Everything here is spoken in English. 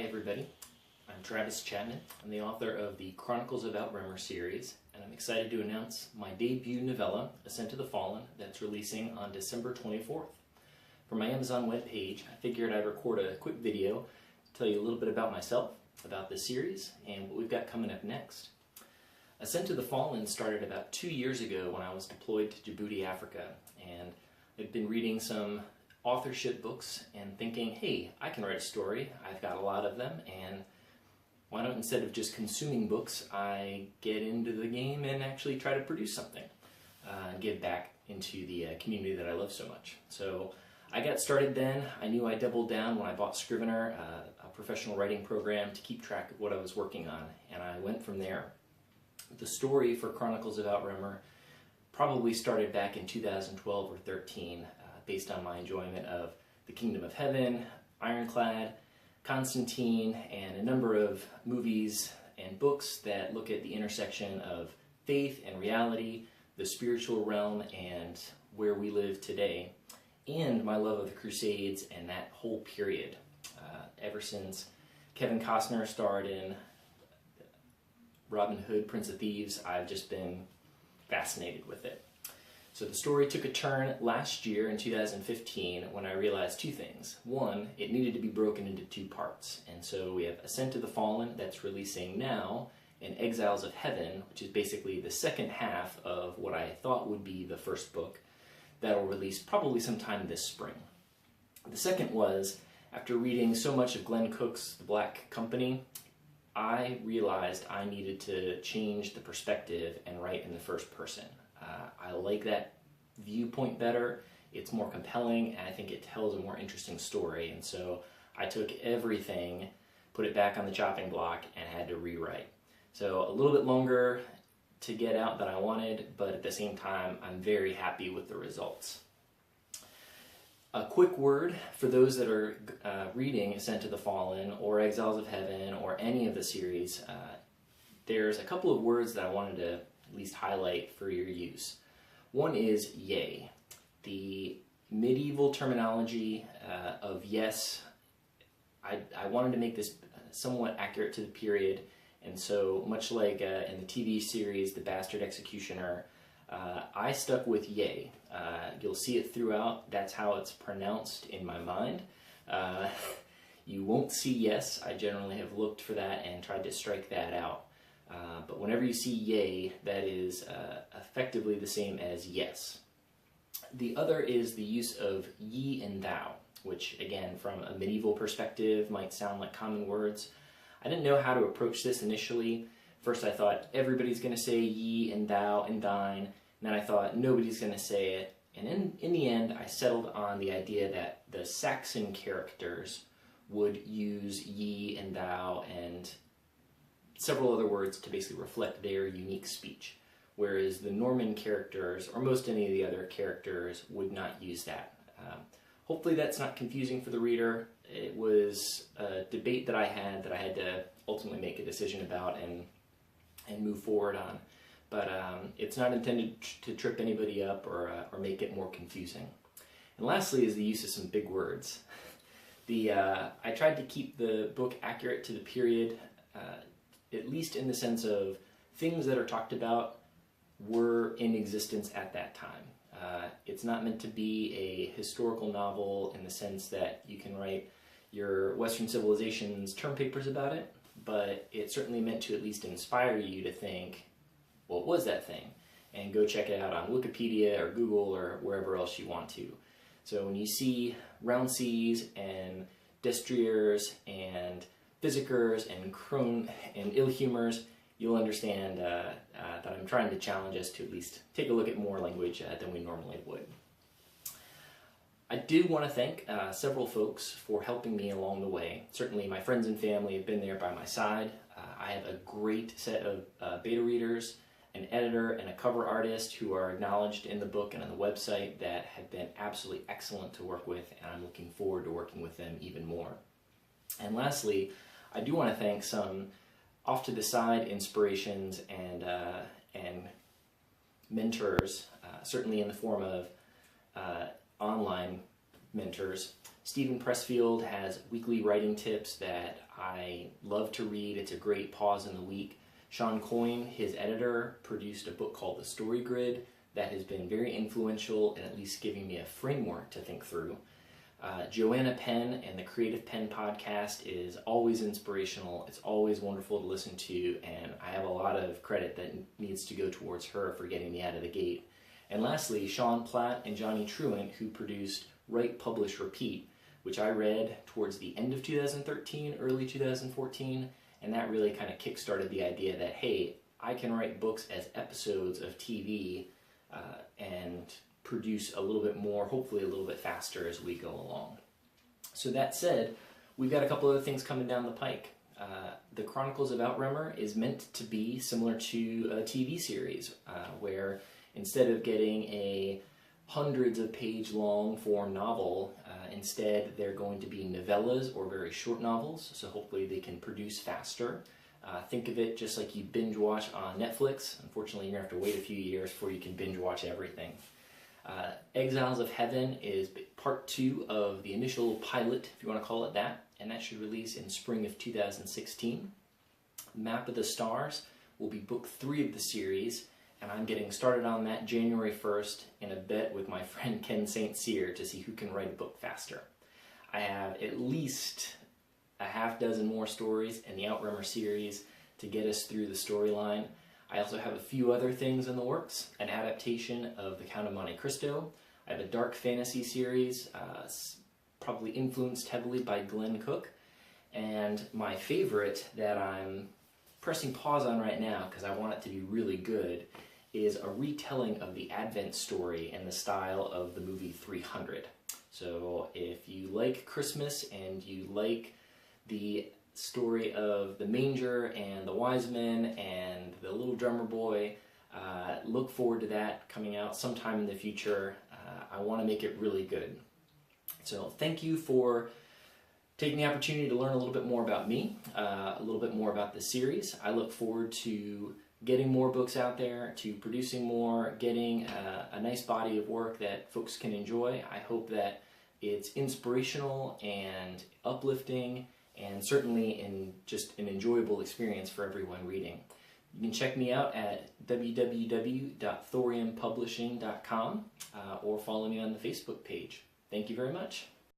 Hi everybody, I'm Travis Chapman. I'm the author of the Chronicles of Outremer series, and I'm excited to announce my debut novella, Ascent to the Fallen, that's releasing on December 24th. For my Amazon webpage, I figured I'd record a quick video to tell you a little bit about myself, about this series, and what we've got coming up next. Ascent to the Fallen started about 2 years ago when I was deployed to Djibouti, Africa, and I'd been reading some authorship books and thinking, hey, I can write a story. I've got a lot of them, and why don't, instead of just consuming books, I get into the game and actually try to produce something and give back into the community that I love so much. So I got started then. I knew I doubled down when I bought Scrivener, a professional writing program, to keep track of what I was working on, and I went from there. The story for Chronicles of Outremer probably started back in 2012 or 13, based on my enjoyment of The Kingdom of Heaven, Ironclad, Constantine, and a number of movies and books that look at the intersection of faith and reality, the spiritual realm, and where we live today, and my love of the Crusades and that whole period. Ever since Kevin Costner starred in Robin Hood, Prince of Thieves, I've just been fascinated with it. So the story took a turn last year in 2015 when I realized two things. One, it needed to be broken into two parts. And so we have Ascent to the Fallen that's releasing now, and Exiles of Heaven, which is basically the second half of what I thought would be the first book that will release probably sometime this spring. The second was, after reading so much of Glenn Cook's The Black Company, I realized I needed to change the perspective and write in the first person. I like that viewpoint better. It's more compelling, and I think it tells a more interesting story. And so I took everything, put it back on the chopping block, and had to rewrite. So a little bit longer to get out than I wanted, but at the same time, I'm very happy with the results. A quick word for those that are reading Ascent to the Fallen or Exiles of Heaven or any of the series. There's a couple of words that I wanted to at least highlight for your use. One is yea. The medieval terminology of yes, I wanted to make this somewhat accurate to the period, and so much like in the TV series The Bastard Executioner, I stuck with yea. You'll see it throughout. That's how it's pronounced in my mind. You won't see yes. I generally have looked for that and tried to strike that out. But whenever you see yea, that is effectively the same as yes. The other is the use of ye and thou, which again, from a medieval perspective, might sound like common words. I didn't know how to approach this initially. First I thought everybody's going to say ye and thou and thine, and then I thought nobody's going to say it. And in the end, I settled on the idea that the Saxon characters would use ye and thou and several other words to basically reflect their unique speech, whereas the Norman characters, or most any of the other characters, would not use that. Hopefully that's not confusing for the reader. It was a debate that I had to ultimately make a decision about and move forward on. But it's not intended to trip anybody up or make it more confusing. And lastly is the use of some big words. I tried to keep the book accurate to the period, at least in the sense of things that are talked about were in existence at that time. It's not meant to be a historical novel in the sense that you can write your Western civilization's term papers about it, but it's certainly meant to at least inspire you to think, what was that thing? And go check it out on Wikipedia or Google or wherever else you want to. So when you see round seas and destriers and physicers and crone and ill humors, you'll understand that I'm trying to challenge us to at least take a look at more language than we normally would. I do want to thank several folks for helping me along the way. Certainly my friends and family have been there by my side. I have a great set of beta readers, an editor, and a cover artist who are acknowledged in the book and on the website that have been absolutely excellent to work with, and I'm looking forward to working with them even more. And lastly, I do want to thank some off-to-the-side inspirations and mentors, certainly in the form of online mentors. Stephen Pressfield has weekly writing tips that I love to read. It's a great pause in the week. Sean Coyne, his editor, produced a book called The Story Grid that has been very influential in at least giving me a framework to think through. Joanna Penn and the Creative Penn podcast is always inspirational. It's always wonderful to listen to, and I have a lot of credit that needs to go towards her for getting me out of the gate. And lastly, Sean Platt and Johnny Truant, who produced Write, Publish, Repeat, which I read towards the end of 2013, early 2014, and that really kind of kickstarted the idea that, hey, I can write books as episodes of TV and produce a little bit more, hopefully a little bit faster as we go along. So that said, we've got a couple other things coming down the pike. The Chronicles of Outremer is meant to be similar to a TV series, where instead of getting a hundreds of page long form novel, instead they're going to be novellas or very short novels, so hopefully they can produce faster. Think of it just like you binge watch on Netflix. Unfortunately, you're going to have to wait a few years before you can binge watch everything. Exiles of Heaven is part 2 of the initial pilot, if you want to call it that, and that should release in spring of 2016. Map of the Stars will be book 3 of the series, and I'm getting started on that January 1st in a bet with my friend Ken St. Cyr to see who can write a book faster. I have at least a half dozen more stories in the Outremer series to get us through the storyline. I also have a few other things in the works, an adaptation of The Count of Monte Cristo. I have a dark fantasy series, probably influenced heavily by Glenn Cook. And my favorite that I'm pressing pause on right now because I want it to be really good is a retelling of the Advent story in the style of the movie 300. So if you like Christmas and you like the story of the manger and the wise men and the little drummer boy, look forward to that coming out sometime in the future. I want to make it really good. So thank you for taking the opportunity to learn a little bit more about me, a little bit more about the series. I look forward to getting more books out there, to producing more, getting a nice body of work that folks can enjoy. I hope that it's inspirational and uplifting and certainly just an enjoyable experience for everyone reading. You can check me out at www.thoriumpublishing.com or follow me on the Facebook page. Thank you very much.